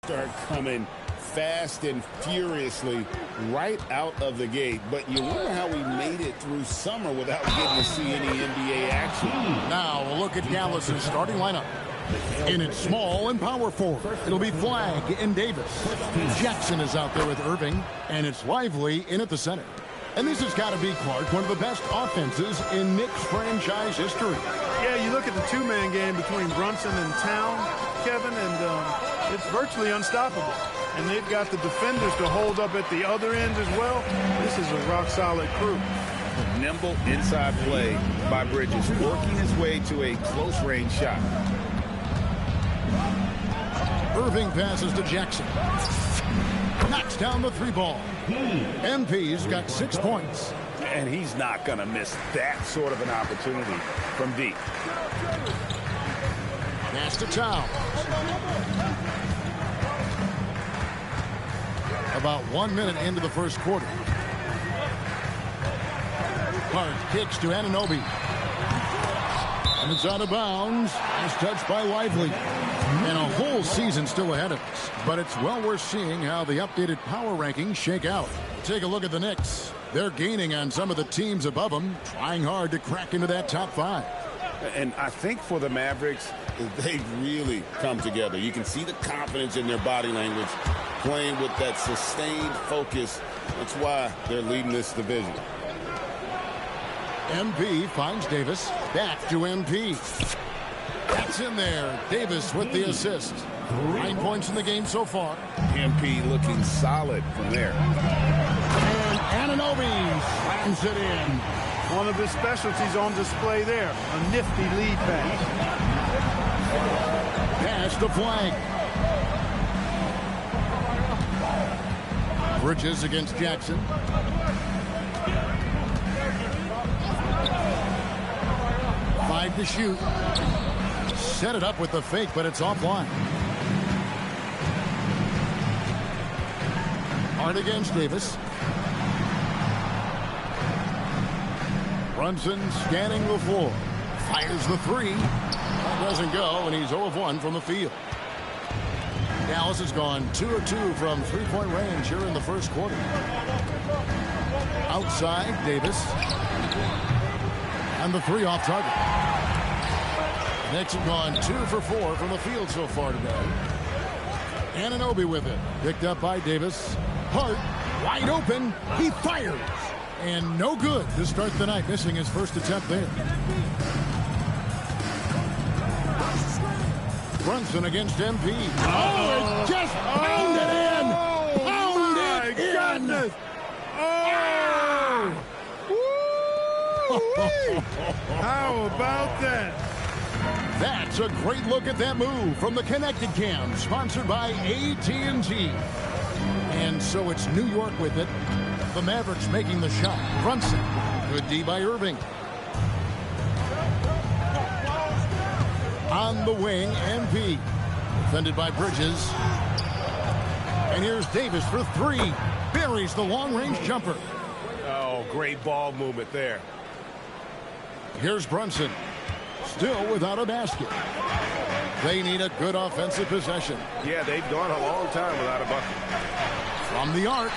Start coming fast and furiously right out of the gate. But you wonder how we made it through summer without getting to see any NBA action. Now a look at Dallas's starting lineup. In its small and power forward, it'll be Flagg and Davis. Jackson is out there with Irving, and it's Lively in at the center. And this has got to be, Clark, one of the best offenses in Knicks franchise history. Yeah, you look at the two-man game between Brunson and Town, Kevin, and it's virtually unstoppable. And they've got the defenders to hold up at the other end as well. This is a rock-solid crew. Nimble inside play by Bridges, working his way to a close-range shot. Irving passes to Jackson. Knocks down the three ball. MP's got 6 points. And he's not going to miss that sort of an opportunity from deep. Pass to Towns. About 1 minute into the first quarter. Hart kicks to Anunoby. And it's out of bounds. It's touched by Lively. And a whole season still ahead of us. But it's well worth seeing how the updated power rankings shake out. Take a look at the Knicks. They're gaining on some of the teams above them, trying hard to crack into that top 5. And I think for the Mavericks, they've really come together. You can see the confidence in their body language, playing with that sustained focus. That's why they're leading this division. MP finds Davis. Back to MP. That's in there. Davis with the assist. 9 points in the game so far. MP looking solid from there. And Anunoby slams it in. One of his specialties on display there. A nifty lead pass. Pass to Flagg. Bridges against Jackson. Five to shoot. Set it up with the fake, but it's offline. Hard against Davis. Brunson scanning the floor. Fires the three. Doesn't go, and he's 0 of 1 from the field. Dallas has gone 2 of 2 from three-point range here in the first quarter. Outside, Davis. And the three off target. Knicks have gone 2 for 4 from the field so far today. Anunoby with it. Picked up by Davis. Hart, wide open. He fires. And no good to start the night, missing his first attempt there. Brunson against MP. Oh, it just pounded in. Pounded in. Goodness. How about that? That's a great look at that move from the Connected Cam, sponsored by AT&T. And so it's New York with it. The Mavericks making the shot. Brunson. Good D by Irving. On the wing, MP. Defended by Bridges. And here's Davis for three. Buries the long-range jumper. Oh, great ball movement there. Here's Brunson. Still without a basket. They need a good offensive possession. Yeah, they've gone a long time without a bucket. From the arc.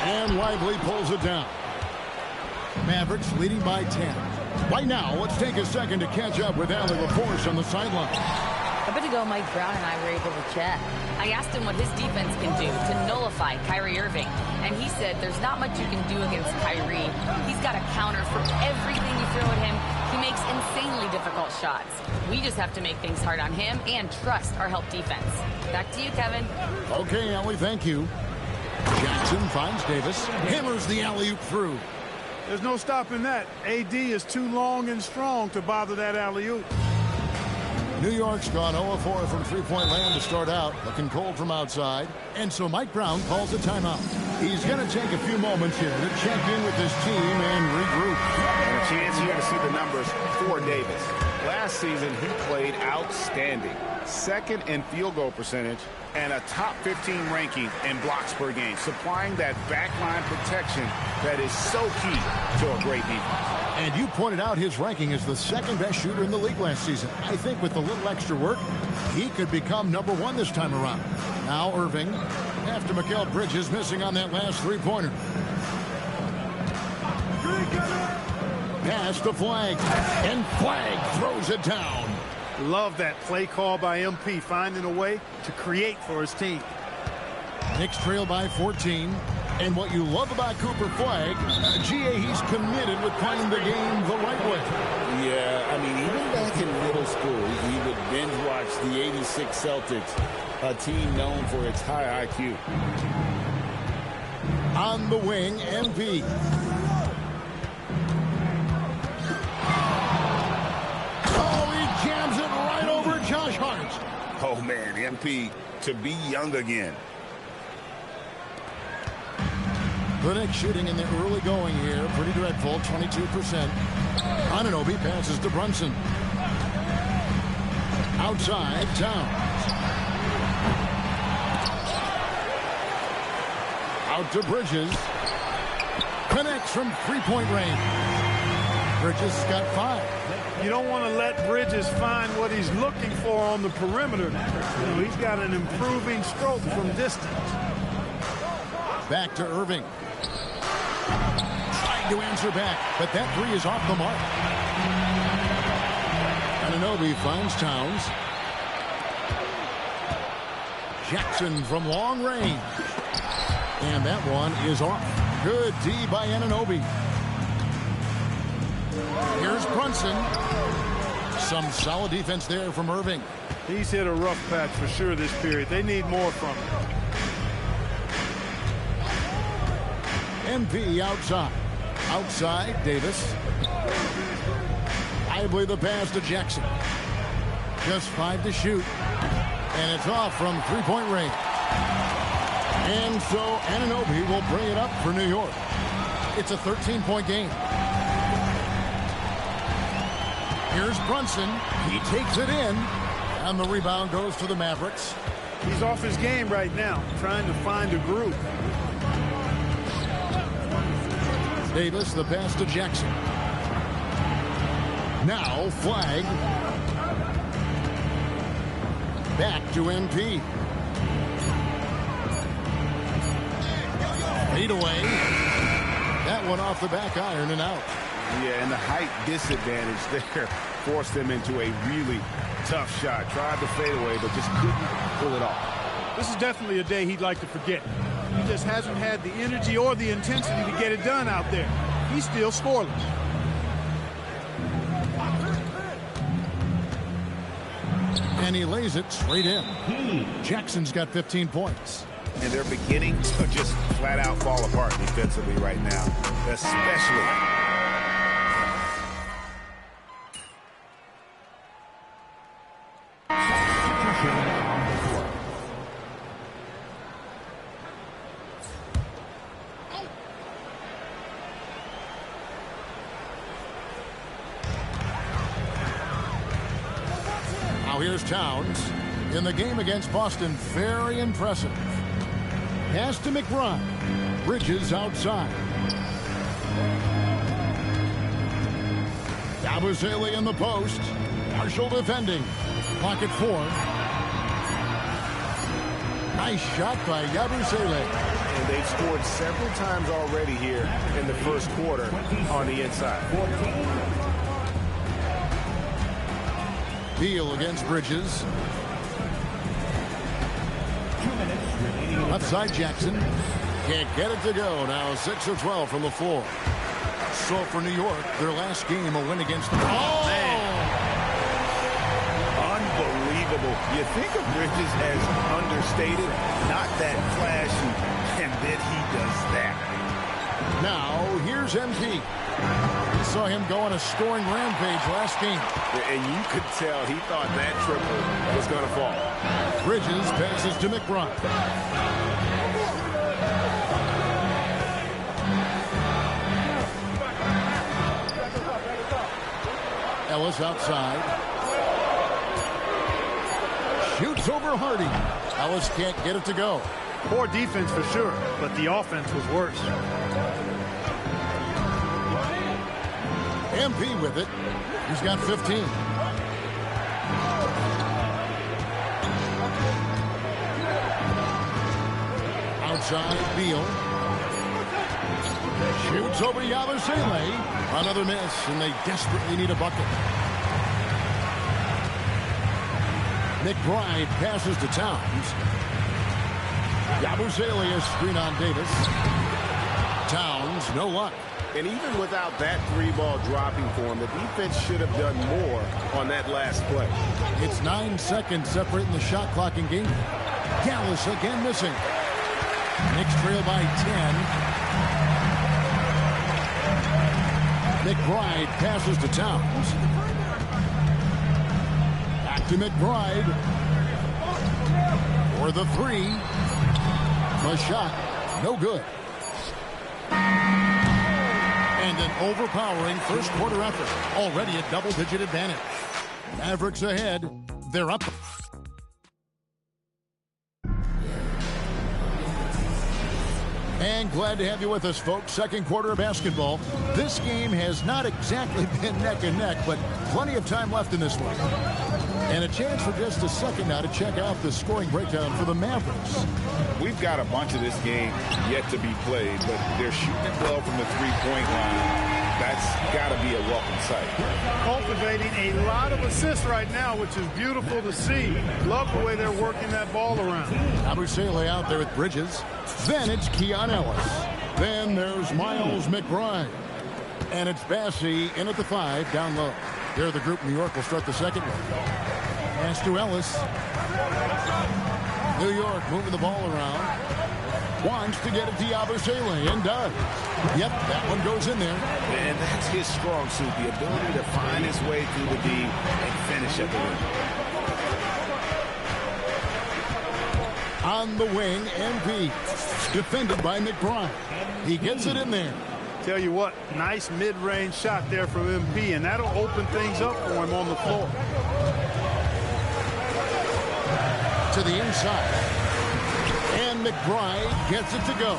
And Lively pulls it down. Mavericks leading by 10. Right now, let's take a second to catch up with Allie LaForce on the sideline. A bit ago, Mike Brown and I were able to chat. I asked him what his defense can do to nullify Kyrie Irving. And he said there's not much you can do against Kyrie. He's got a counter for everything you throw at him. He makes insanely difficult shots. We just have to make things hard on him and trust our help defense. Back to you, Kevin. Okay, Allie, thank you. Jackson finds Davis. Hammers the alley-oop through. There's no stopping that. AD is too long and strong to bother that alley-oop. New York's gone 0-4 from three-point land to start out, looking cold from outside. And so Mike Brown calls a timeout. He's going to take a few moments here to check in with his team and regroup. And chance here to see the numbers for Davis. Last season, he played outstanding. Second in field goal percentage and a top 15 ranking in blocks per game, supplying that backline protection that is so key to a great defense. And you pointed out his ranking as the second best shooter in the league last season. I think with a little extra work, he could become #1 this time around. Now Irving, after Mikal Bridges missing on that last three-pointer. Pass to Flagg, and Flagg throws it down. Love that play call by MP, finding a way to create for his team. Knicks trail by 14. And what you love about Cooper Flagg, GA, he's committed with playing the game the right way. Yeah, I mean, even back in middle school, he would binge watch the '86 Celtics, a team known for its high IQ. On the wing, MP. Oh, he jams it right over Josh Hart. Oh, man, MP to be young again. The Knicks shooting in the early going here. Pretty dreadful, 22%. Anunoby passes to Brunson. Outside, Towns. Out to Bridges. Connects from three-point range. Bridges got 5. You don't want to let Bridges find what he's looking for on the perimeter. You know, he's got an improving stroke from distance. Back to Irving. Trying to answer back, but that three is off the mark. Anunoby finds Towns. Jackson from long range. And that one is off. Good D by Anunoby. Here's Brunson. Some solid defense there from Irving. He's hit a rough patch for sure this period. They need more from him. MP outside. Outside, Davis. Lively the pass to Jackson. Just 5 to shoot. And it's off from three-point range. And so Anunoby will bring it up for New York. It's a 13-point game. Here's Brunson. He takes it in. And the rebound goes to the Mavericks. He's off his game right now, trying to find a groove. Davis, the pass to Jackson. Now Flagg. Back to MP. Fade away. That one off the back iron and out. Yeah, and the height disadvantage there forced them into a really tough shot. Tried to fade away, but just couldn't pull it off. This is definitely a day he'd like to forget. He just hasn't had the energy or the intensity to get it done out there. He's still scoreless. And he lays it straight in. Jackson's got 15 points. And they're beginning to just flat out fall apart defensively right now, especially. Now here's Towns. In the game against Boston, very impressive. Pass to McBride. Bridges outside. Yabusele in the post. Marshall defending. Pocket 4. Nice shot by Yabusele. And they've scored several times already here in the first quarter on the inside. Beal against Bridges. Left side Jackson. Can't get it to go. Now 6 of 12 from the floor. So for New York, their last game, a win against the... Oh, man. Unbelievable. You think of Bridges as understated, not that flashy, and then he does that. Now here's MP. We saw him go on a scoring rampage last game. And you could tell he thought that triple was going to fall. Bridges passes to McBride. Ellis outside. Shoots over Hardy. Ellis can't get it to go. Poor defense for sure, but the offense was worse. MP with it. He's got 15. Outside, Beal. Shoots over Yabusele. Another miss, and they desperately need a bucket. McBride passes to Towns. Yabusele is screen on Davis. Towns, no luck. And even without that three-ball dropping for him, the defense should have done more on that last play. It's 9 seconds separating the shot clock in game. Gallus again missing. Knicks trail by 10. McBride passes to Towns. Back to McBride. For the three. The shot, no good. And an overpowering first quarter effort. Already a double-digit advantage. Mavericks ahead. They're up. And glad to have you with us, folks. Second quarter of basketball. This game has not exactly been neck and neck, but plenty of time left in this one. And a chance for just a second now to check out the scoring breakdown for the Mavericks. We've got a bunch of this game yet to be played, but they're shooting it well from the three-point line. That's got to be a welcome sight. Cultivating a lot of assists right now, which is beautiful to see. Love the way they're working that ball around. Yabusele out there with Bridges. Then it's Keon Ellis. Then there's Miles McBride. And it's Bassey in at the 5, down low. There, the group New York will start the second one. Pass to Ellis. New York moving the ball around. Wants to get it to Yabusele, and does. Yep, that one goes in there. And that's his strong suit, the ability to find his way through the D and finish at the rim. On the wing, MP. Defended by McBride. He gets it in there. Tell you what, nice mid-range shot there from MP, and that'll open things up for him on the floor. To the inside. And McBride gets it to go.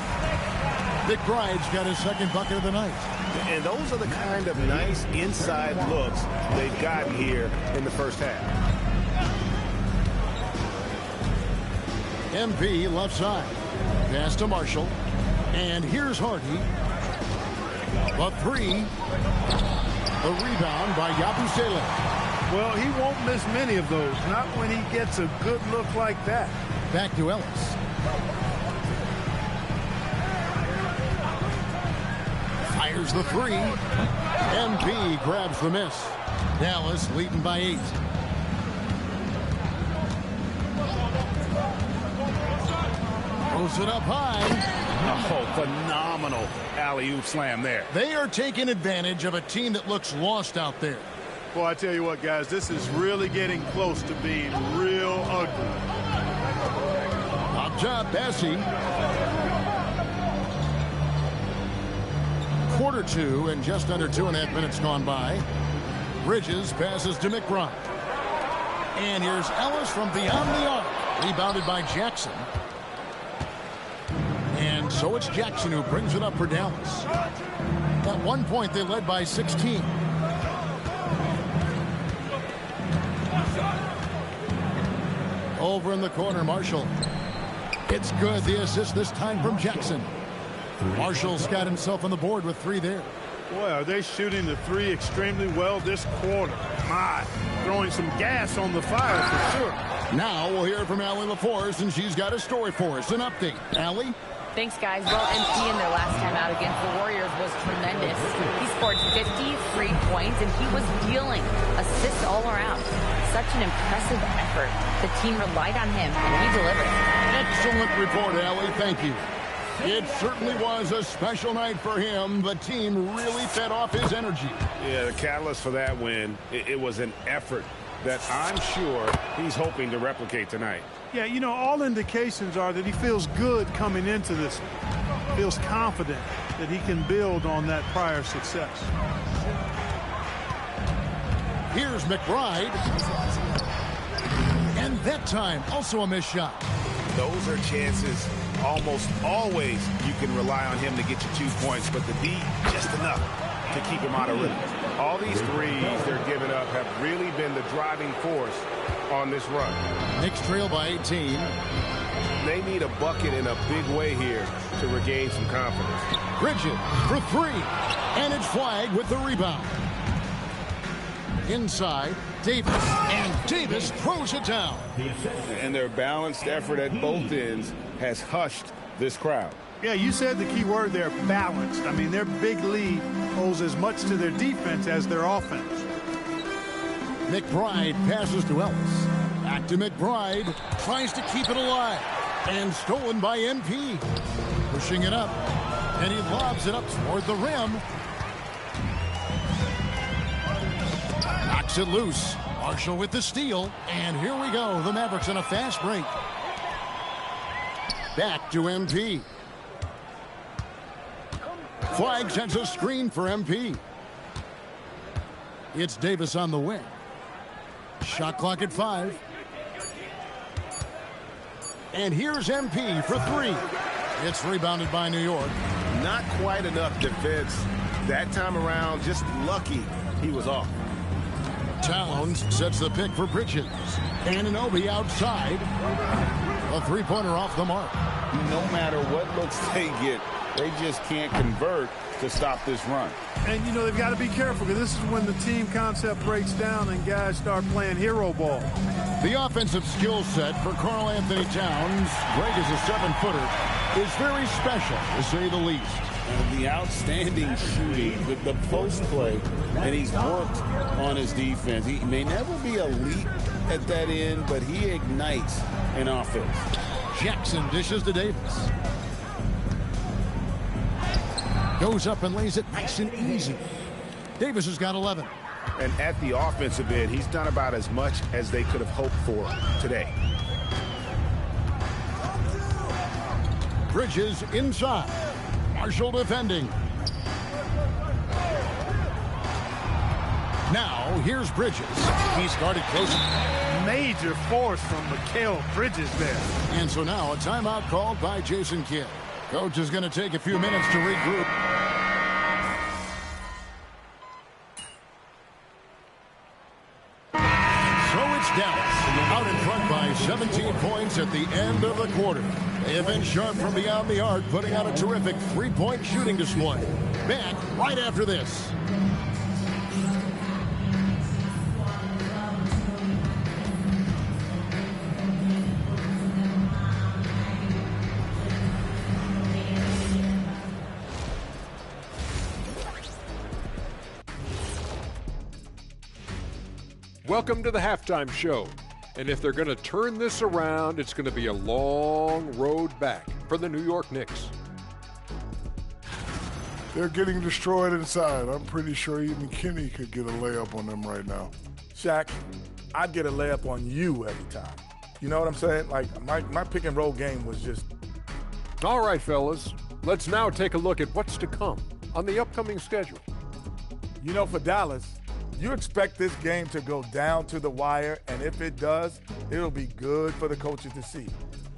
McBride's got his second bucket of the night. And those are the kind of nice inside looks they've gotten here in the first half. MP left side. Pass to Marshall. And here's Hardy. The three. The rebound by Yabusele. Well, he won't miss many of those. Not when he gets a good look like that. Back to Ellis. Fires the three. MP grabs the miss. Dallas leading by 8. Throws it up high. Oh, phenomenal alley-oop slam there. They are taking advantage of a team that looks lost out there. Well, I tell you what, guys, this is really getting close to being real ugly. Up top, Bassey. Quarter 2 and just under 2.5 minutes gone by. Bridges passes to McBride. And here's Ellis from beyond the arc. Rebounded by Jackson. And so it's Jackson who brings it up for Dallas. At one point, they led by 16. Over in the corner, Marshall. It's good. The assist this time from Jackson. Marshall's got himself on the board with 3 there. Boy, are they shooting the 3 extremely well this quarter. My, throwing some gas on the fire for sure. Now we'll hear from Allie LaForce, and she's got a story for us. An update. Allie? Thanks, guys. Well, MP in their last time out against the Warriors was tremendous. He scored 53 points, and he was dealing assists all around. Such an impressive effort. The team relied on him, and he delivered. Excellent report, Allie. Thank you. It certainly was a special night for him. The team really fed off his energy. Yeah, the catalyst for that win, it was an effort that I'm sure he's hoping to replicate tonight. Yeah, you know, all indications are that he feels good coming into this. Feels confident that he can build on that prior success. Here's McBride. And that time, also a missed shot. Those are chances almost always you can rely on him to get you 2 points, but the D, just enough to keep him out of rhythm. All these threes they're giving up have really been the driving force on this run. Knicks trail by 18. They need a bucket in a big way here to regain some confidence. Bridges for three. And it's flagged with the rebound. Inside, Davis. And Davis throws it down. And their balanced effort at both ends has hushed this crowd. Yeah, you said the key word there, balanced. I mean, their big lead owes as much to their defense as their offense. McBride passes to Ellis. Back to McBride. Tries to keep it alive. And stolen by MP. Pushing it up. And he lobs it up toward the rim. Knocks it loose. Marshall with the steal. And here we go. The Mavericks on a fast break. Back to MP. Flag sends a screen for MP. It's Davis on the wing. Shot clock at 5. And here's MP for three. It's rebounded by New York. Not quite enough defense that time around. Just lucky he was off. Towns sets the pick for Bridges. Anunoby outside. A three-pointer off the mark. No matter what looks they get, they just can't convert to stop this run. And, you know, they've got to be careful because this is when the team concept breaks down and guys start playing hero ball. The offensive skill set for Karl Anthony Towns, great as a 7-footer, is very special, to say the least. And the outstanding shooting with the post play, and he's worked on his defense. He may never be elite at that end, but he ignites an offense. Jackson dishes to Davis. Goes up and lays it nice and easy. Davis has got 11. And at the offensive end, he's done about as much as they could have hoped for today. Bridges inside. Marshall defending. Now, here's Bridges. He's guarded close. Major force from Mikal Bridges there. And so now a timeout called by Jason Kidd. Coach is going to take a few minutes to regroup. So it's Dallas out in front by 17 points at the end of the quarter. They have been sharp from beyond the arc, putting out a terrific three-point shooting display. Back right after this. Welcome to the halftime show. And if they're going to turn this around, it's going to be a long road back for the New York Knicks. They're getting destroyed inside. I'm pretty sure even Kenny could get a layup on them right now. Shaq, I'd get a layup on you every time. You know what I'm saying? Like, my pick and roll game was just... All right, fellas. Let's now take a look at what's to come on the upcoming schedule. You know, for Dallas, you expect this game to go down to the wire, and if it does, it'll be good for the coaches to see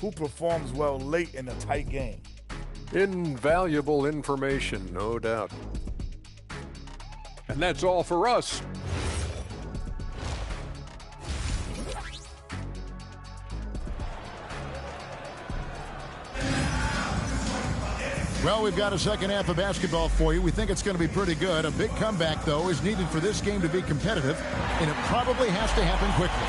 who performs well late in a tight game. Invaluable information, no doubt. And that's all for us. Well, we've got a second half of basketball for you. We think it's going to be pretty good. A big comeback, though, is needed for this game to be competitive, and it probably has to happen quickly.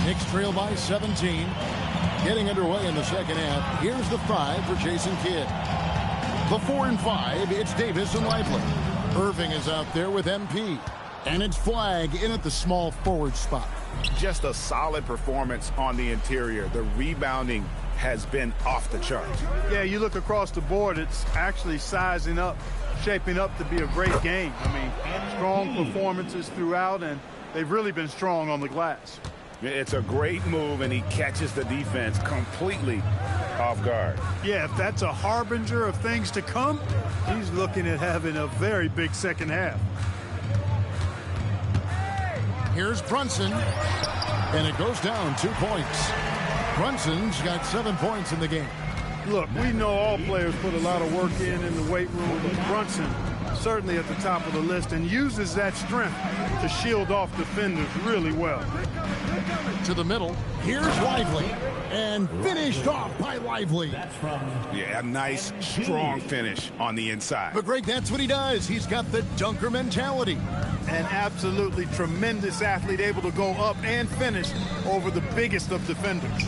Knicks trail by 17. Getting underway in the second half. Here's the 5 for Jason Kidd. The 4 and 5, it's Davis and Lively. Irving is out there with MP. And it's Flag in at the small forward spot. Just a solid performance on the interior. The rebounding has been off the charts. Yeah, you look across the board, it's actually sizing up, shaping up to be a great game. I mean, strong performances throughout, and they've really been strong on the glass. It's a great move, and he catches the defense completely off guard. Yeah, if that's a harbinger of things to come, he's looking at having a very big second half. Here's Brunson, and it goes down 2 points. Brunson's got 7 points in the game. Look, we know all players put a lot of work in the weight room, but Brunson certainly at the top of the list and uses that strength to shield off defenders really well. To the middle, here's Lively, and finished off by Lively. Yeah, a nice, strong finish on the inside. But Greg, that's what he does. He's got the dunker mentality. An absolutely tremendous athlete, able to go up and finish over the biggest of defenders.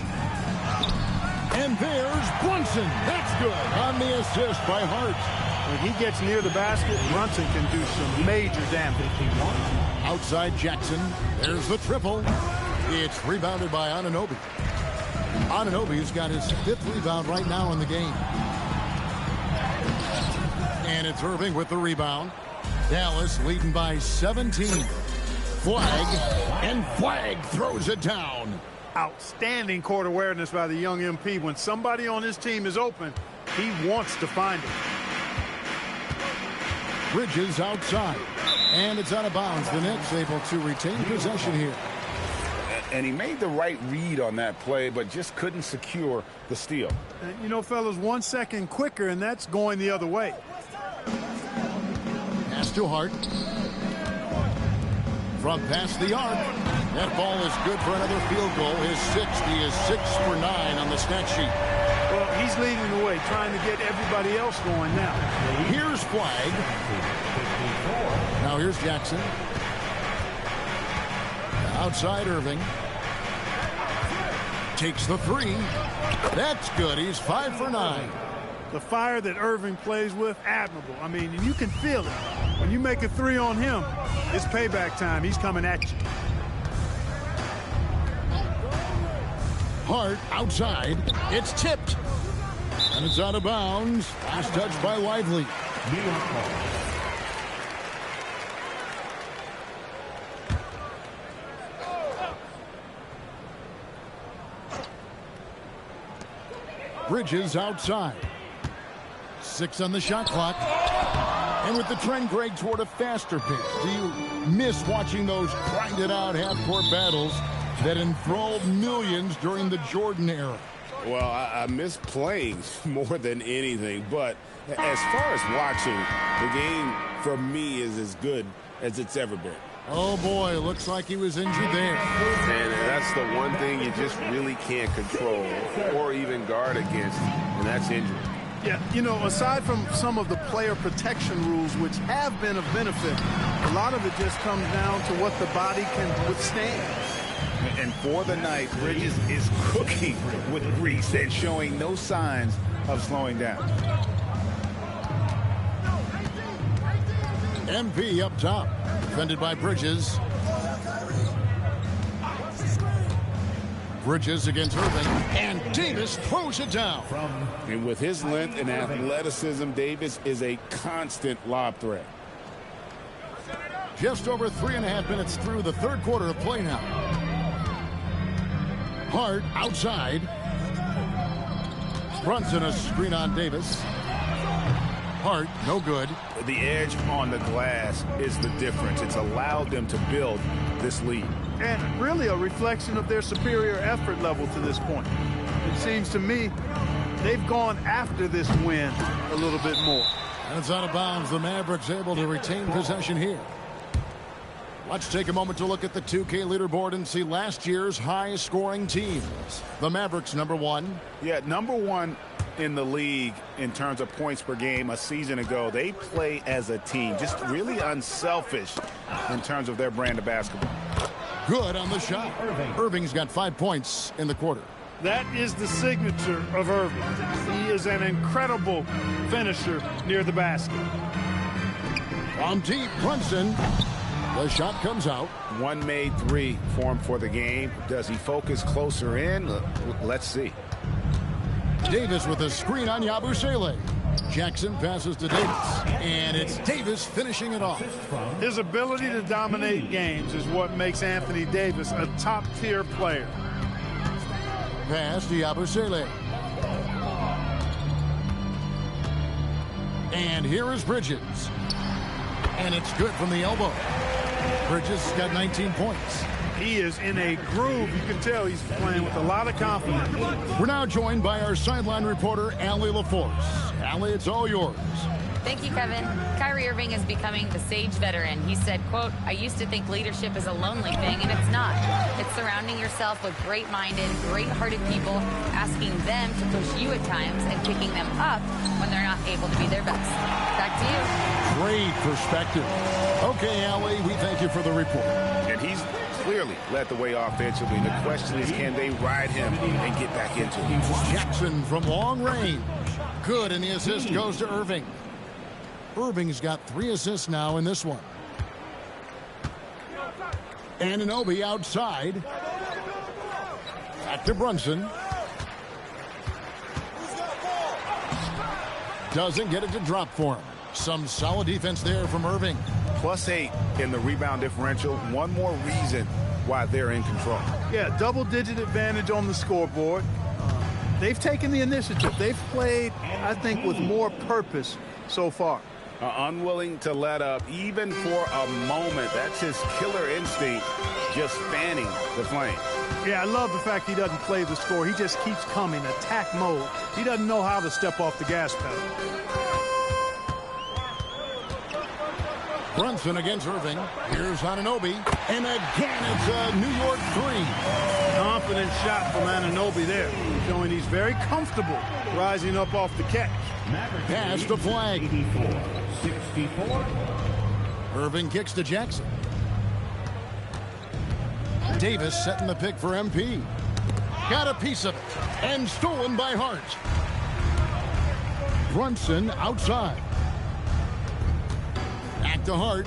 And there's Brunson. That's good on the assist by Hart. When he gets near the basket, Brunson can do some major damage. Outside Jackson. There's the triple. It's rebounded by Anunoby. Anunoby's got his 5th rebound right now in the game. And it's Irving with the rebound. Dallas leading by 17. Flag, and Flag throws it down. Outstanding court awareness by the young MP. When somebody on his team is open, he wants to find it. Bridges outside, and it's out of bounds. The Knicks able to retain possession here. And he made the right read on that play, but just couldn't secure the steal. And, you know, fellas, 1 second quicker, and that's going the other way. Pass to Hart. From past the arc. That ball is good for another field goal. His 60 is 6 for 9 on the stat sheet. Well, he's leading the way, trying to get everybody else going now. Here's Flag. Now here's Jackson. Outside Irving. Takes the 3. That's good. He's 5 for 9. The fire that Irving plays with, admirable. I mean, you can feel it. When you make a 3 on him, it's payback time. He's coming at you. Hart outside. It's tipped. And it's out of bounds. Last touch by Lively. Bridges outside. 6 on the shot clock. And with the trend, Greg, toward a faster pace. Do you miss watching those grinded out half-court battles that enthralled millions during the Jordan era? Well, I miss playing more than anything, but as far as watching, the game for me is as good as it's ever been. Oh boy, looks like he was injured there. And that's the one thing you just really can't control or even guard against, and that's injury. Yeah, you know, aside from some of the player protection rules, which have been of benefit, a lot of it just comes down to what the body can withstand. And for the night, Bridges is cooking with grease and showing no signs of slowing down. MP up top, defended by Bridges. Bridges against Irving, and Davis throws it down. And with his length and athleticism, Davis is a constant lob threat. Just over 3.5 minutes through the third quarter of play now. Hart outside. Brunson a screen on Davis. Hart, no good. The edge on the glass is the difference. It's allowed them to build this lead. And really a reflection of their superior effort level to this point. It seems to me they've gone after this win a little bit more. And it's out of bounds. The Mavericks able to retain possession here. Let's take a moment to look at the 2K leaderboard and see last year's high-scoring teams. The Mavericks, #1. Yeah, #1 in the league in terms of points per game a season ago. They play as a team, just really unselfish in terms of their brand of basketball. Good on the shot. Irving's got 5 points in the quarter. That is the signature of Irving. He is an incredible finisher near the basket. From deep, Brunson. The shot comes out. One made 3 for him for the game. Does he focus closer in? Let's see. Davis with a screen on Yabusele. Jackson passes to Davis, and it's Davis finishing it off. His ability to dominate games is what makes Anthony Davis a top-tier player. Pass to Yabusele. And here is Bridges. And it's good from the elbow. Bridges got 19 points. He is in a groove. You can tell he's playing with a lot of confidence. We're now joined by our sideline reporter, Allie LaForce. Allie, it's all yours. Thank you, Kevin. Kyrie Irving is becoming the sage veteran. He said, quote, "I used to think leadership is a lonely thing, and it's not. It's surrounding yourself with great-minded, great-hearted people, asking them to push you at times and picking them up when they're not able to be their best." Back to you. Great perspective. Okay, Allie, we thank you for the report. And he's clearly led the way offensively. The question is, can they ride him and get back into it? Jackson from long range. Good, and the assist goes to Irving. Irving's got 3 assists now in this one. Anunoby outside. Back to Brunson. Doesn't get it to drop for him. Some solid defense there from Irving. +8 in the rebound differential. One more reason why they're in control. Yeah, double-digit advantage on the scoreboard. They've taken the initiative. They've played, I think, with more purpose so far. Unwilling to let up even for a moment. That's his killer instinct, just fanning the flame. Yeah, I love the fact he doesn't play the score. He just keeps coming, attack mode. He doesn't know how to step off the gas pedal. Brunson against Irving. Here's Anunoby. And again, it's a New York 3. Confident shot from Anunoby there, showing he's very comfortable rising up off the catch. Pass to Flag. Irving kicks to Jackson. Davis setting the pick for MP. Got a piece of it. And stolen by Hart. Brunson outside. Back to Hart.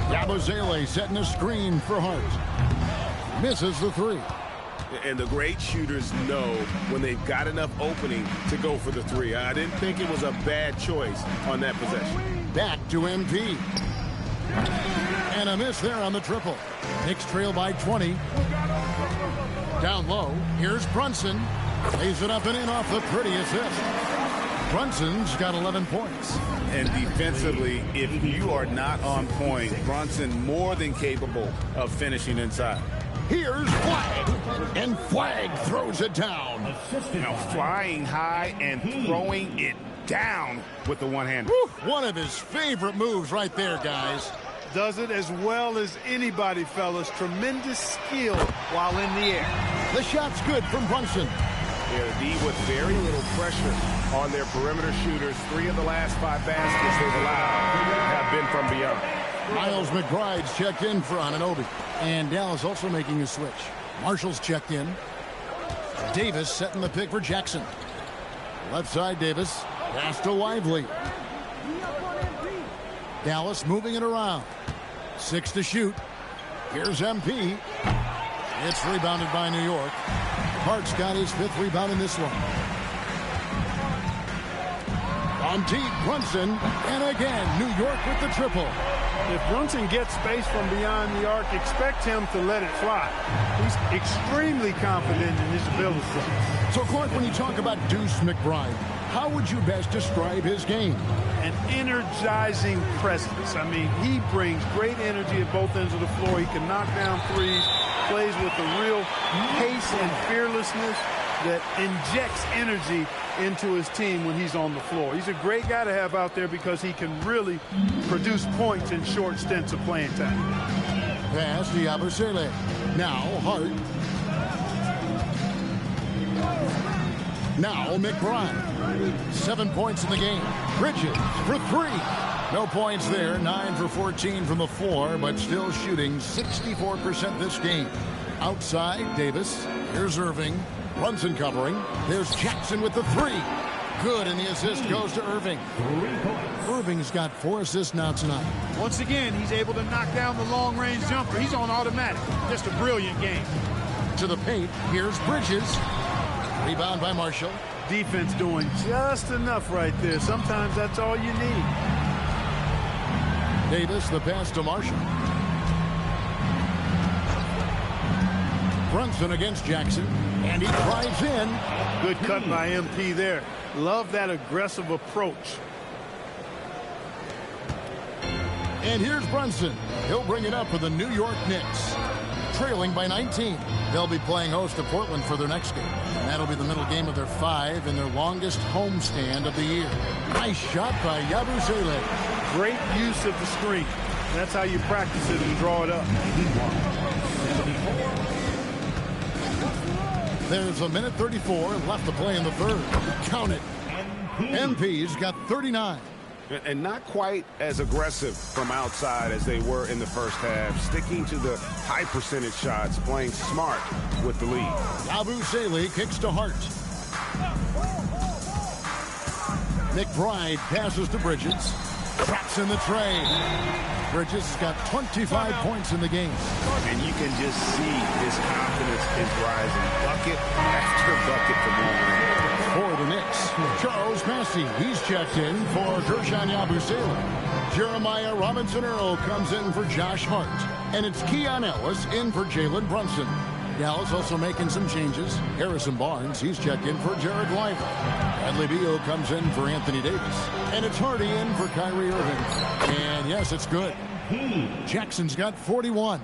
Yabusele setting a screen for Hart. Misses the 3. And the great shooters know when they've got enough opening to go for the 3. I didn't think it was a bad choice on that possession. Back to MP. And a miss there on the triple. Knicks trail by 20. Down low. Here's Brunson. Lays it up and in off the pretty assist. Brunson's got 11 points. And defensively, if you are not on point, Brunson more than capable of finishing inside. Here's Flag. And Flag throws it down. Now flying high and throwing it down with the one hand. One of his favorite moves right there, guys. Does it as well as anybody, fellas. Tremendous skill while in the air. The shot's good from Brunson. Yeah, D with very little pressure on their perimeter shooters. 3 of the last 5 baskets they've allowed have been from beyond. Miles McBride's checked in for Anunoby. And Dallas also making a switch. Marshall's checked in. Davis setting the pick for Jackson. Left side Davis. Pass to Lively. Dallas moving it around. 6 to shoot. Here's MP. It's rebounded by New York. Hart's got his 5th rebound in this one. On deep, Brunson. And again, New York with the triple. If Brunson gets space from beyond the arc, expect him to let it fly. He's extremely confident in his ability. So, Clark, when you talk about Deuce McBride, how would you best describe his game? An energizing presence. I mean, he brings great energy at both ends of the floor. He can knock down threes, plays with a real pace and fearlessness that injects energy into his team when he's on the floor. He's a great guy to have out there because he can really produce points in short stints of playing time. Pass to Yabusele. Now Hart. Now McBride. 7 points in the game. Bridges for 3. No points there. 9 for 14 from the floor, but still shooting 64% this game. Outside, Davis. Here's Irving. Brunson covering. There's Jackson with the 3. Good, and the assist goes to Irving. Irving's got 4 assists now tonight. Once again, he's able to knock down the long-range jumper. He's on automatic. Just a brilliant game. To the paint, here's Bridges. Rebound by Marshall. Defense doing just enough right there. Sometimes that's all you need. Davis, the pass to Marshall. Brunson against Jackson, and he drives in. Good cut by MP there. Love that aggressive approach. And here's Brunson. He'll bring it up for the New York Knicks. Trailing by 19. They'll be playing host to Portland for their next game. And that'll be the middle game of their 5 and their longest homestand of the year. Nice shot by Yabusele. Great use of the screen. That's how you practice it and draw it up. There's a minute 34 left to play in the third. Count it. MP's got 39. And not quite as aggressive from outside as they were in the first half. Sticking to the high percentage shots, playing smart with the lead. Yabusele kicks to Hart. McBride passes to Bridges. Traps in the tray. Bridges got 25 points in the game. And you can just see his confidence is rising. Bucket after bucket from him. For the Knicks, Charles Massey. He's checked in for Guerschon Yabusele. Jeremiah Robinson-Earl comes in for Josh Hart. And it's Keon Ellis in for Jalen Brunson. Dallas also making some changes. Harrison Barnes, he's checked in for Jared Lively. Bradley Beal comes in for Anthony Davis. And it's Hardy in for Kyrie Irving. And yes, it's good. Jackson's got 41.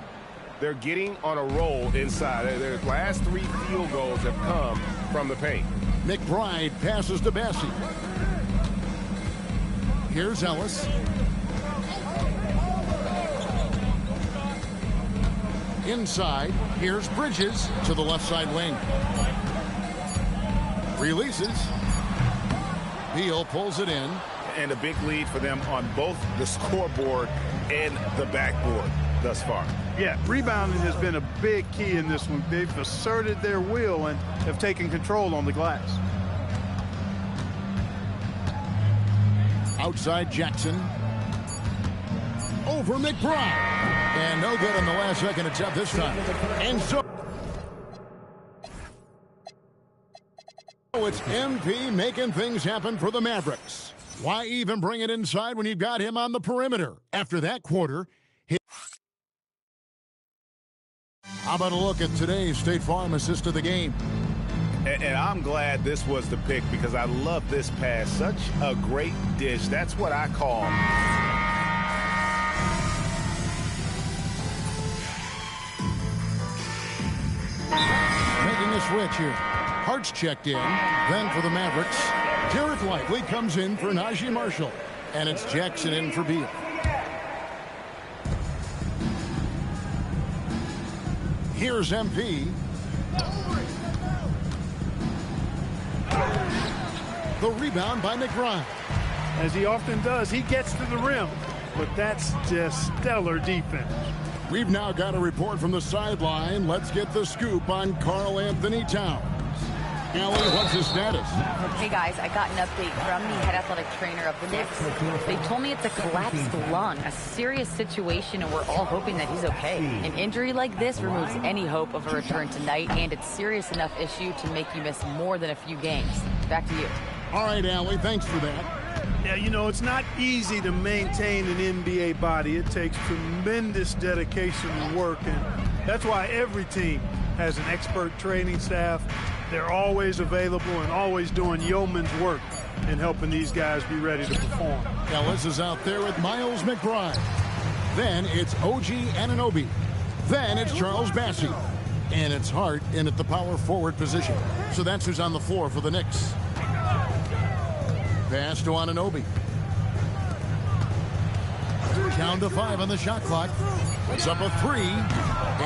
They're getting on a roll inside. Their last 3 field goals have come from the paint. McBride passes to Bassey. Here's Ellis. Inside, here's Bridges to the left side wing. Releases. Beal pulls it in. And a big lead for them on both the scoreboard and the backboard thus far. Yeah, rebounding has been a big key in this one. They've asserted their will and have taken control on the glass. Outside Jackson. Over McBride. And no good on the last second attempt this time. And so it's MP making things happen for the Mavericks. Why even bring it inside when you've got him on the perimeter? After that quarter, how about a look at today's State Farm assist of the game? And I'm glad this was the pick because I love this pass. Such a great dish. That's what I call making a switch here. Hart's checked in. Then for the Mavericks, Jared Lively comes in for Najee Marshall. And it's Jackson in for Beal. Here's MP. The rebound by McBride. As he often does, he gets to the rim. But that's just stellar defense. We've now got a report from the sideline. Let's get the scoop on Karl Anthony Towns. Allie, what's his status? Hey guys, I got an update from the head athletic trainer of the Knicks. They told me it's a collapsed lung, a serious situation, and we're all hoping that he's okay. An injury like this removes any hope of a return tonight, and it's serious enough issue to make you miss more than a few games. Back to you. All right, Allie, thanks for that. Yeah, you know, it's not easy to maintain an NBA body. It takes tremendous dedication and work, and that's why every team has an expert training staff. They're always available and always doing yeoman's work in helping these guys be ready to perform. Ellis is out there with Miles McBride. Then it's OG Anunoby. Then it's Charles Bassey. And it's Hart in at the power forward position. So that's who's on the floor for the Knicks. Pass to Anunoby. Down to 5 on the shot clock. It's up a 3.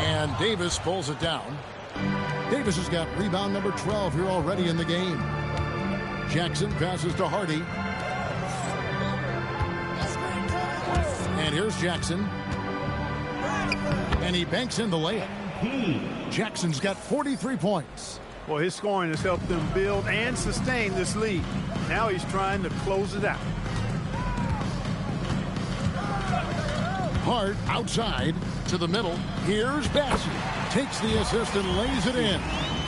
And Davis pulls it down. Davis has got rebound number 12 here already in the game. Jackson passes to Hardy. And here's Jackson. And he banks in the layup. Jackson's got 43 points. Well, his scoring has helped them build and sustain this lead. Now he's trying to close it out. Hart outside to the middle. Here's Bassey. Takes the assist and lays it in.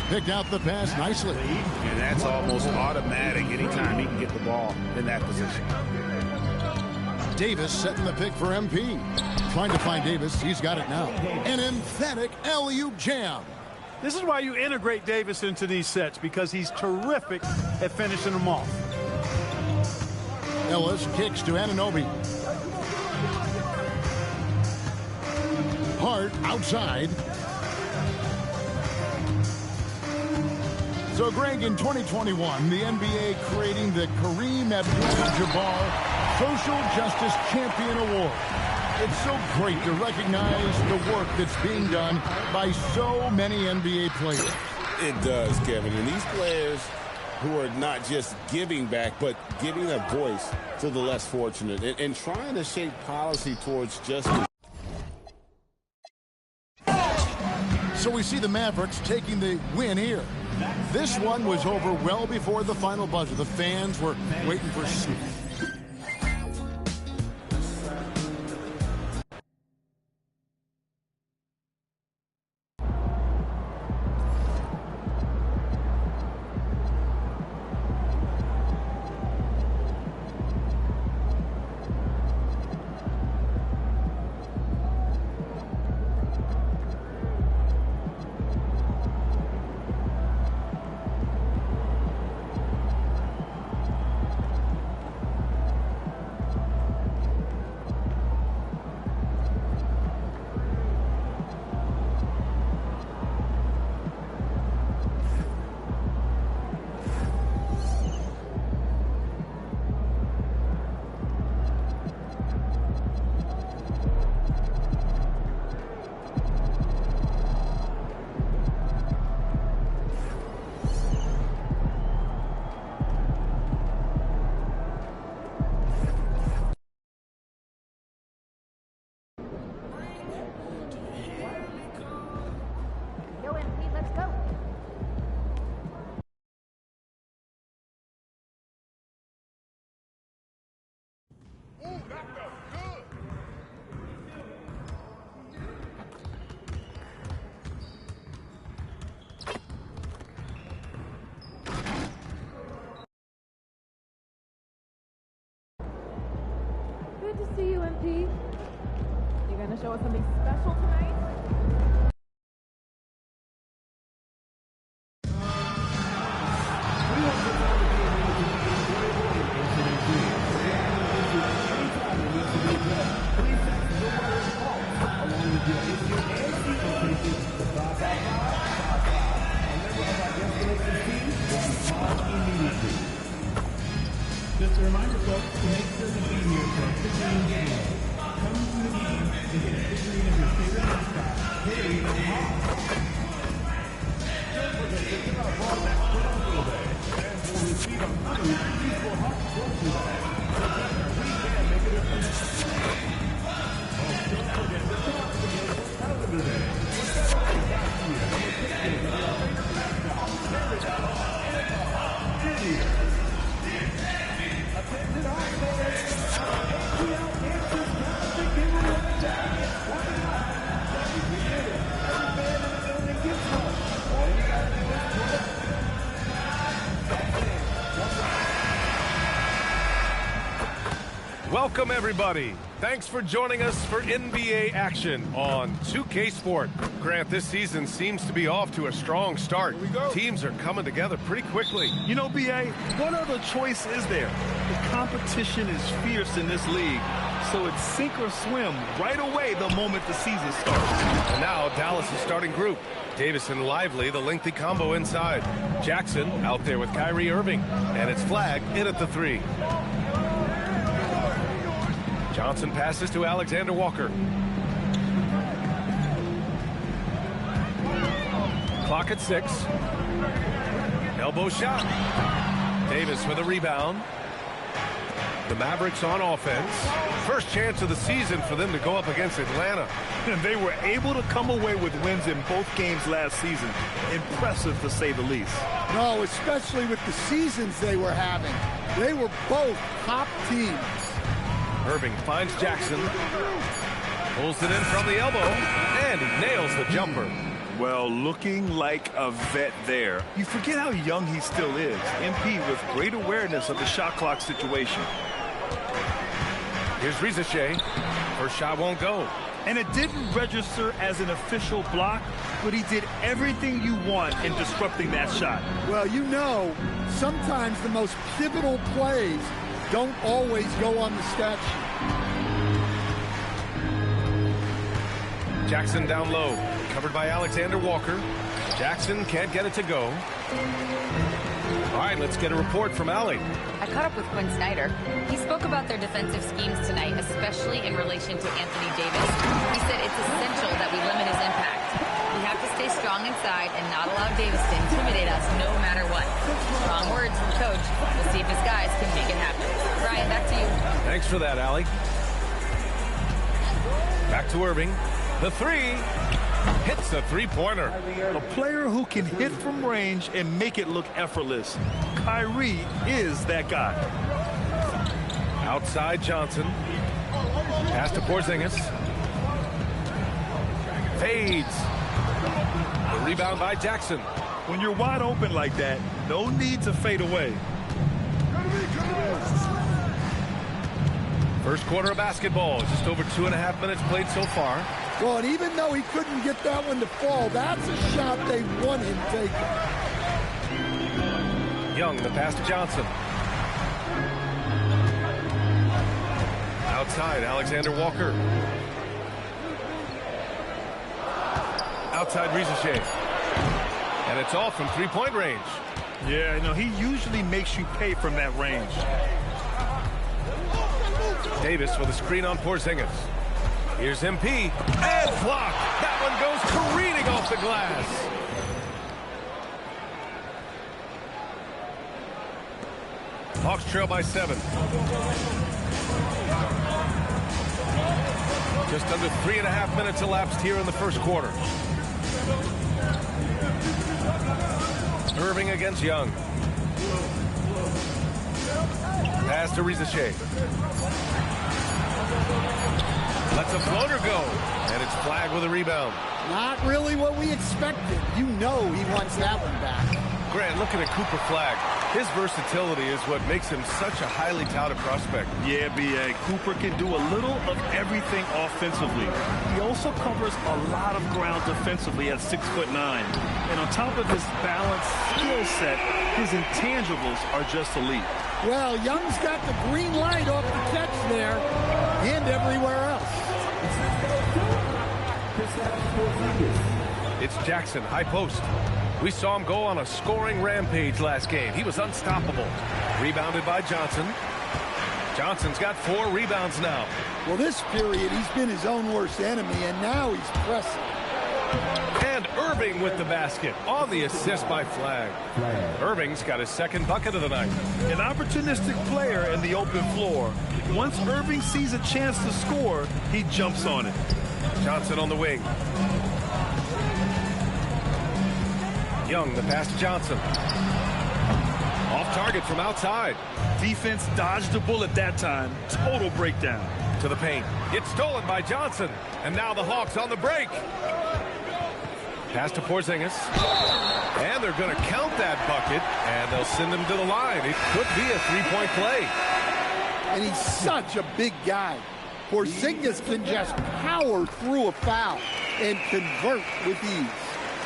picked out the pass nicely. And that's almost automatic anytime he can get the ball in that position. Davis setting the pick for MP. Trying to find Davis. He's got it now. An emphatic alley-oop jam. This is why you integrate Davis into these sets, because he's terrific at finishing them off. Ellis kicks to Anunoby. Hart outside. So, Greg, in 2021, the NBA creating the Kareem Abdul-Jabbar Social Justice Champion Award. It's so great to recognize the work that's being done by so many NBA players. It does, Kevin. And these players who are not just giving back, but giving a voice to the less fortunate and trying to shape policy towards justice. So we see the Mavericks taking the win here. This one was over well before the final buzzer. The fans were waiting for something. Good to see you, MP. You gonna show us something special tonight? Just a reminder, folks, to make sure to be here for a figurine game. Come to the game and get a figurine of your favorite mascot, paid and hot. Don't forget to give our ball back to Uncle Day, and we'll receive a free useful hot grocery bag. Together, we can make a difference. Oh, don't forget to come out to the game for Calendar Day. We're celebrating back here and we're pictures of your favorite mascot, favorite hot, and a hot video. Welcome, everybody. Thanks for joining us for NBA action on 2K Sport. Grant, this season seems to be off to a strong start. Here we go. Teams are coming together pretty quickly. You know, BA, what other choice is there? The competition is fierce in this league, so it's sink or swim right away the moment the season starts. And now Dallas' starting group. Davis and Lively, the lengthy combo inside. Jackson out there with Kyrie Irving, and it's Flag in at the three. Johnson passes to Alexander Walker. Clock at 6. Elbow shot. Davis with a rebound. The Mavericks on offense. First chance of the season for them to go up against Atlanta. And they were able to come away with wins in both games last season. Impressive, to say the least. No, especially with the seasons they were having. They were both top teams. Irving finds Jackson. Pulls it in from the elbow, and he nails the jumper. Well, looking like a vet there. You forget how young he still is. MP with great awareness of the shot clock situation. Here's Rizachet. First shot won't go. And it didn't register as an official block, but he did everything you want in disrupting that shot. Well, you know, sometimes the most pivotal plays don't always go on the stat sheet. Jackson down low, covered by Alexander Walker. Jackson can't get it to go. All right, let's get a report from Allie. I caught up with Quinn Snyder. He spoke about their defensive schemes tonight, especially in relation to Anthony Davis. He said it's essential that we limit his impact. We have to stay strong inside and not allow Davis to intimidate us no matter what. Strong words from coach. We'll see if his guys can make it happen. Brian, back to you. Thanks for that, Allie. Back to Irving. The three hits a three-pointer. A player who can hit from range and make it look effortless. Kyrie is that guy. Outside Johnson. Pass to Porzingis. Fades. The rebound by Jackson. When you're wide open like that, no need to fade away. First quarter of basketball. Just over 2.5 minutes played so far. Well, and even though he couldn't get that one to fall, that's a shot they want him taking. Young, the pass to Johnson. Outside, Alexander Walker. Outside Rizachet. And it's off from three-point range. Yeah, you know, he usually makes you pay from that range. Davis with a screen on Porzingis. Here's MP. And blocked. That one goes careening off the glass. Hawks trail by 7. Just under 3.5 minutes elapsed here in the first quarter. Irving against Young. Pass to Rizachet. Lets a floater go, and it's flagged with a rebound. Not really what we expected. You know he wants that one back. Grant, looking at Cooper Flagg, his versatility is what makes him such a highly touted prospect. Yeah, B.A. Cooper can do a little of everything offensively. He also covers a lot of ground defensively at 6'9". And on top of his balanced skill set, his intangibles are just elite. Well, Young's got the green light off the catch there and everywhere else. It's Jackson, high post. We saw him go on a scoring rampage last game. He was unstoppable. Rebounded by Johnson. Johnson's got 4 rebounds now. Well, this period, he's been his own worst enemy, and now he's pressing. And Irving with the basket on the assist by Flagg. Irving's got his second bucket of the night. An opportunistic player in the open floor. Once Irving sees a chance to score, he jumps on it. Johnson on the wing. Young, the pass to Johnson. Off target from outside. Defense dodged the bullet that time. Total breakdown. To the paint. It's stolen by Johnson. And now the Hawks on the break. Pass to Porzingis. And they're going to count that bucket. And they'll send him to the line. It could be a three-point play. And he's such a big guy. Porzingis can just power through a foul and convert with ease.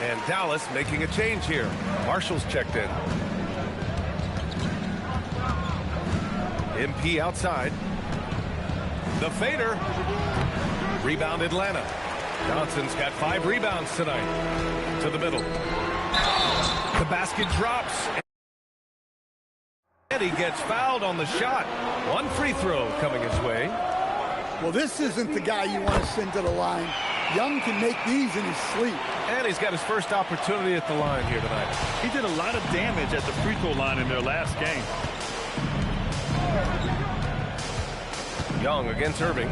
And Dallas making a change here. Marshall's checked in. MP outside. The fader. Rebound Atlanta. Johnson's got 5 rebounds tonight. To the middle. The basket drops. And he gets fouled on the shot. 1 free throw coming his way. Well, this isn't the guy you want to send to the line. Young can make these in his sleep. And he's got his first opportunity at the line here tonight. He did a lot of damage at the free throw line in their last game. Young against Irving.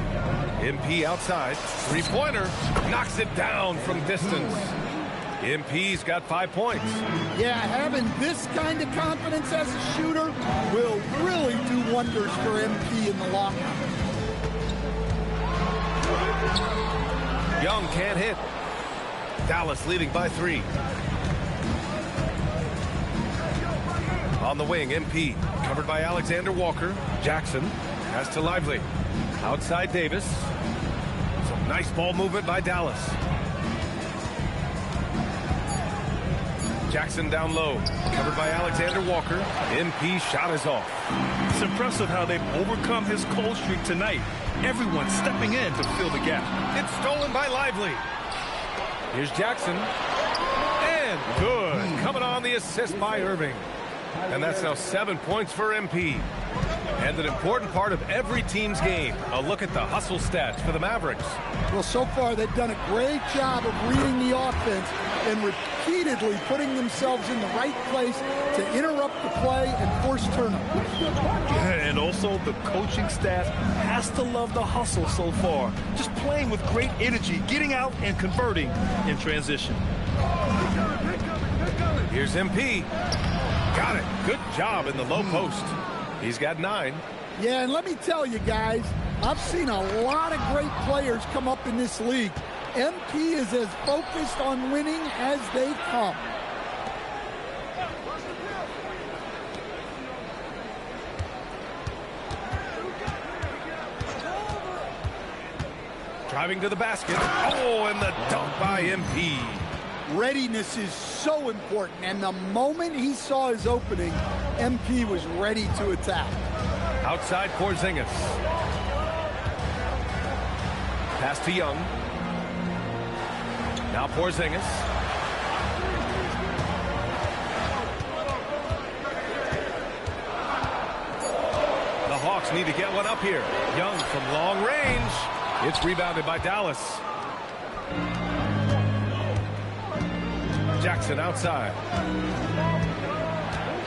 MP outside. Three-pointer. Knocks it down from distance. MP's got 5 points. Yeah, having this kind of confidence as a shooter will really do wonders for MP in the lockout. Young can't hit. Dallas leading by 3. On the wing, MP. Covered by Alexander Walker. Jackson has to Lively. Outside Davis. Some nice ball movement by Dallas. Jackson down low. Covered by Alexander Walker. MP shot is off. It's impressive how they've overcome his cold streak tonight. Everyone stepping in to fill the gap. It's stolen by Lively. Here's Jackson. And good. Coming on the assist by Irving. And that's now 7 points for MP. And an important part of every team's game. A look at the hustle stats for the Mavericks. Well, so far they've done a great job of reading the offense and repeatedly putting themselves in the right place to interrupt the play and force turnovers. And also the coaching staff has to love the hustle so far. Just playing with great energy, getting out and converting in transition. Here's MP. Got it. Good job in the low post. He's got 9. Yeah, and let me tell you guys, I've seen a lot of great players come up in this league. MP is as focused on winning as they come. Driving to the basket. Oh, and the dunk by MP. Readiness is so important, and the moment he saw his opening, MP was ready to attack. Outside Porzingis. Pass to Young. Now Porzingis. The Hawks need to get one up here. Young from long range. It's rebounded by Dallas. Jackson outside.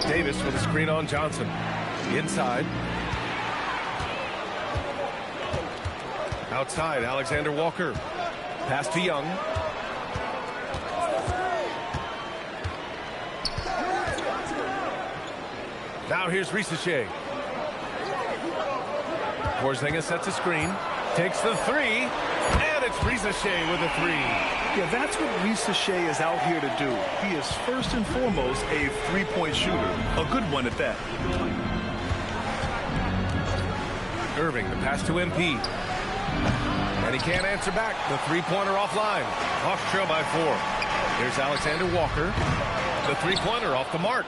Davis with a screen on Johnson. Inside. Outside, Alexander Walker. Pass to Young. Now here's Risacher. Porzingis sets a screen. Takes the 3. And it's Risacher with a 3. Yeah, that's what Risacher is out here to do. He is first and foremost a three-point shooter. A good one at that. Irving, the pass to MP. And he can't answer back. The three-pointer offline. Hawks trail by 4. Here's Alexander Walker. The three-pointer off the mark.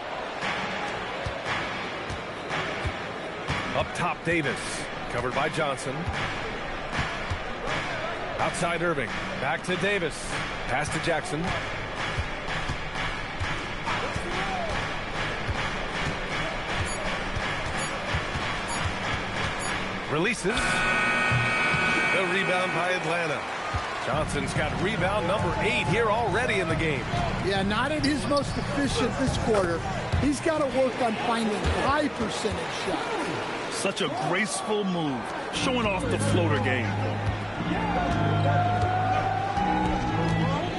Up top, Davis. Covered by Johnson. Outside Irving. Back to Davis. Pass to Jackson. Releases. The rebound by Atlanta. Johnson's got rebound number 8 here already in the game. Yeah, not at his most efficient this quarter. He's got to work on finding high percentage shots. Such a graceful move, showing off the floater game.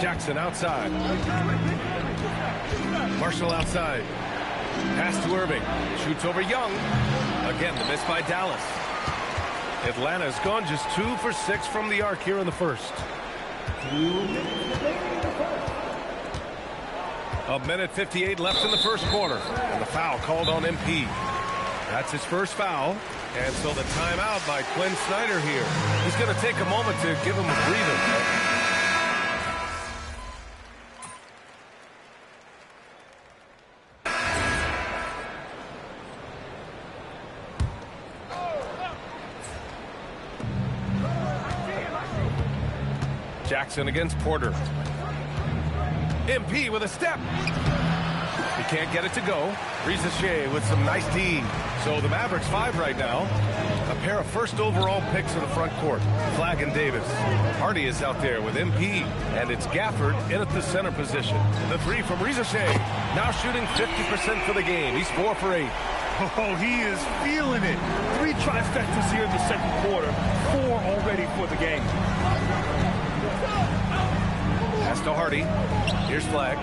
Jackson outside. Marshall outside. Pass to Irving. Shoots over Young. Again, the miss by Dallas. Atlanta's gone just 2 for 6 from the arc here in the first. A minute 58 left in the first quarter. And the foul called on MP. That's his first foul. And so the timeout by Quinn Snyder here. He's going to take a moment to give him a breather. Jackson against Porter. MP with a step. He can't get it to go. Risacher with some nice D. So the Mavericks 5 right now. A pair of first overall picks in the front court. Flagg and Davis. Hardy is out there with MP. And it's Gafford in at the center position. The 3 from Risacher. Now shooting 50% for the game. He's 4 for 8. Oh, he is feeling it. 3 trifectas here in the second quarter. 4 already for the game. Pass to Hardy. Here's Flagg.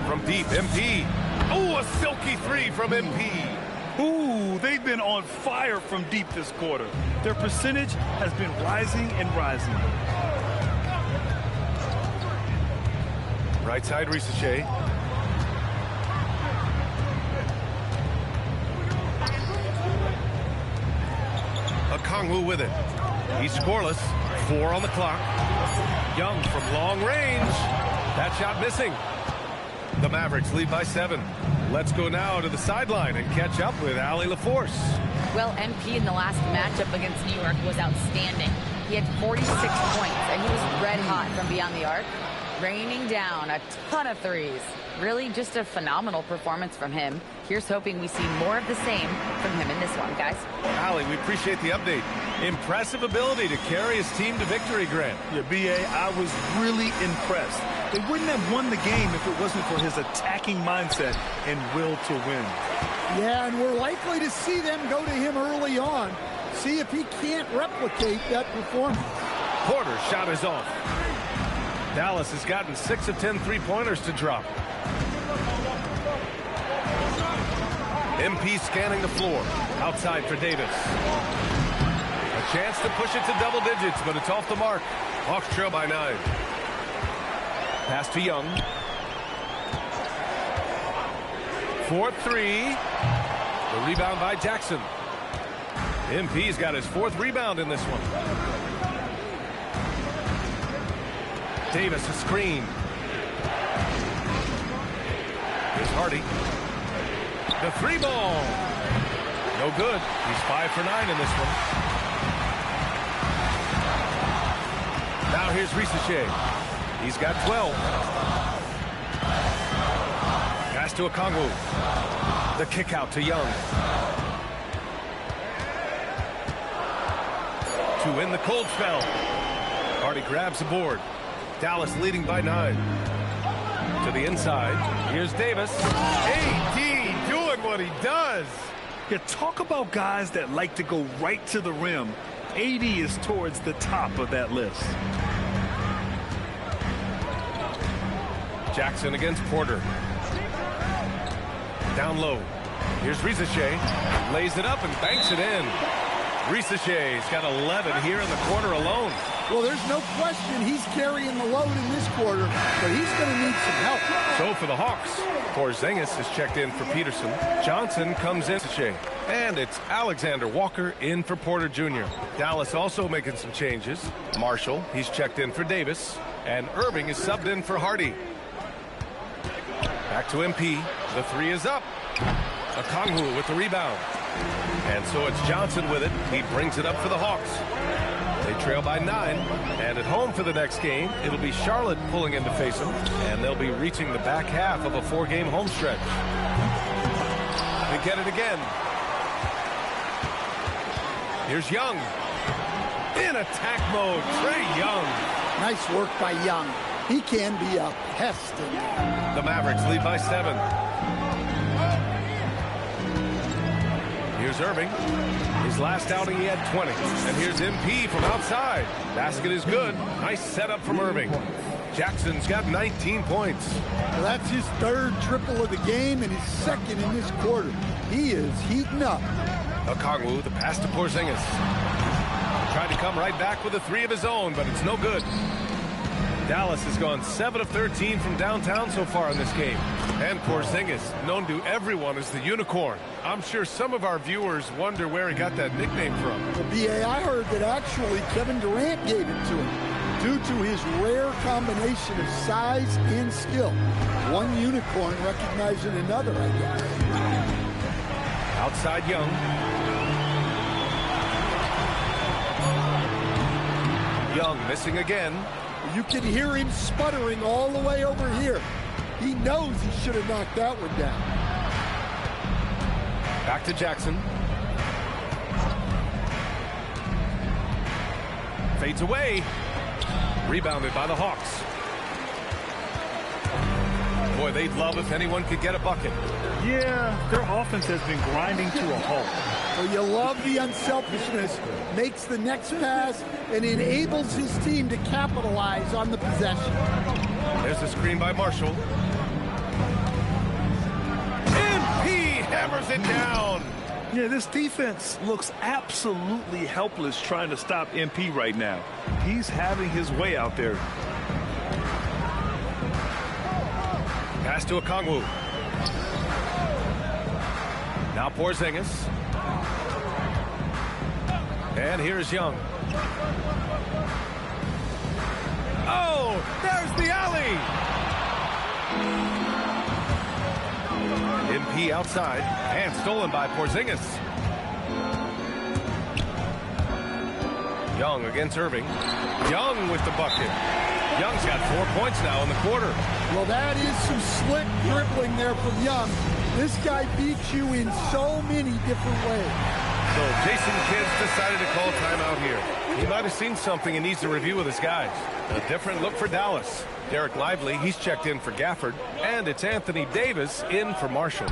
From deep, MP. Oh, a silky 3 from MP. Ooh, they've been on fire from deep this quarter. Their percentage has been rising and rising. Right side, Risache. Okongwu with it. He's scoreless. 4 on the clock. Young from long range. That shot missing. The Mavericks lead by 7. Let's go now to the sideline and catch up with Allie LaForce. Well, MP in the last matchup against New York was outstanding. He had 46 points, and he was red hot from beyond the arc, raining down a ton of threes. Really just a phenomenal performance from him. Here's hoping we see more of the same from him in this one, guys. Allie, we appreciate the update. Impressive ability to carry his team to victory, Grant. Yeah, B.A., I was really impressed. They wouldn't have won the game if it wasn't for his attacking mindset and will to win. Yeah, and we're likely to see them go to him early on. See if he can't replicate that performance. Porter's shot is off. Dallas has gotten 6 of 10 three-pointers to drop. MP scanning the floor. Outside for Davis. A chance to push it to double digits, but it's off the mark. Hawks trail by 9. Pass to Young. 4-3. The rebound by Jackson. MP's got his 4th rebound in this one. Davis a screen. Here's Hardy. The 3-ball. No good. He's 5 for 9 in this one. Now here's Risache. He's got 12. Pass to Okongwu. The kick out to Young. To win the cold spell. Hardy grabs the board. Dallas leading by 9. To the inside. Here's Davis. AD doing what he does. Yeah, talk about guys that like to go right to the rim. AD is towards the top of that list. Jackson against Porter. Down low. Here's Risache. Lays it up and banks it in. Risache's got 11 here in the quarter alone. Well, there's no question he's carrying the load in this quarter, but he's going to need some help. So for the Hawks, Porzingis is checked in for Peterson. Johnson comes in. And it's Alexander Walker in for Porter Jr. Dallas also making some changes. Marshall, he's checked in for Davis. And Irving is subbed in for Hardy. Back to MP. The 3 is up. Okongwu with the rebound. And so it's Johnson with it. He brings it up for the Hawks. They trail by 9. And at home for the next game, it'll be Charlotte pulling in to face them. And they'll be reaching the back half of a 4-game home stretch. They get it again. Here's Young. In attack mode, Trae Young. Nice work by Young. He can be a pest. The Mavericks lead by 7. Here's Irving. His last outing, he had 20. And here's MP from outside. Basket is good. Nice setup from Irving. Jackson's got 19 points. Well, that's his 3rd triple of the game and his 2nd in this quarter. He is heating up. Okongwu, the pass to Porzingis. Tried to come right back with a 3 of his own, but it's no good. Dallas has gone 7 of 13 from downtown so far in this game. And Porzingis, known to everyone as the unicorn. I'm sure some of our viewers wonder where he got that nickname from. Well, B.A., I heard that actually Kevin Durant gave it to him due to his rare combination of size and skill. One unicorn recognizing another, I guess. Outside Young. Young missing again. You can hear him sputtering all the way over here. He knows he should have knocked that one down. Back to Jackson. Fades away. Rebounded by the Hawks. Boy, they'd love if anyone could get a bucket. Yeah, their offense has been grinding to a halt. Well, you love the unselfishness. Makes the next pass and enables his team to capitalize on the possession. There's a screen by Marshall. MP hammers it down. Yeah, this defense looks absolutely helpless trying to stop MP right now. He's having his way out there. Pass to Okongwu. Now Porzingis. And here's Young. Oh, there's the alley. MP outside and stolen by Porzingis. Young against Irving. Young with the bucket. Young's got 4 points now in the quarter. Well, that is some slick dribbling there from Young. This guy beats you in so many different ways. So Jason Kidd decided to call timeout here. He might have seen something and needs to review with his guys. A different look for Dallas. Derek Lively, he's checked in for Gafford. And it's Anthony Davis in for Marshall.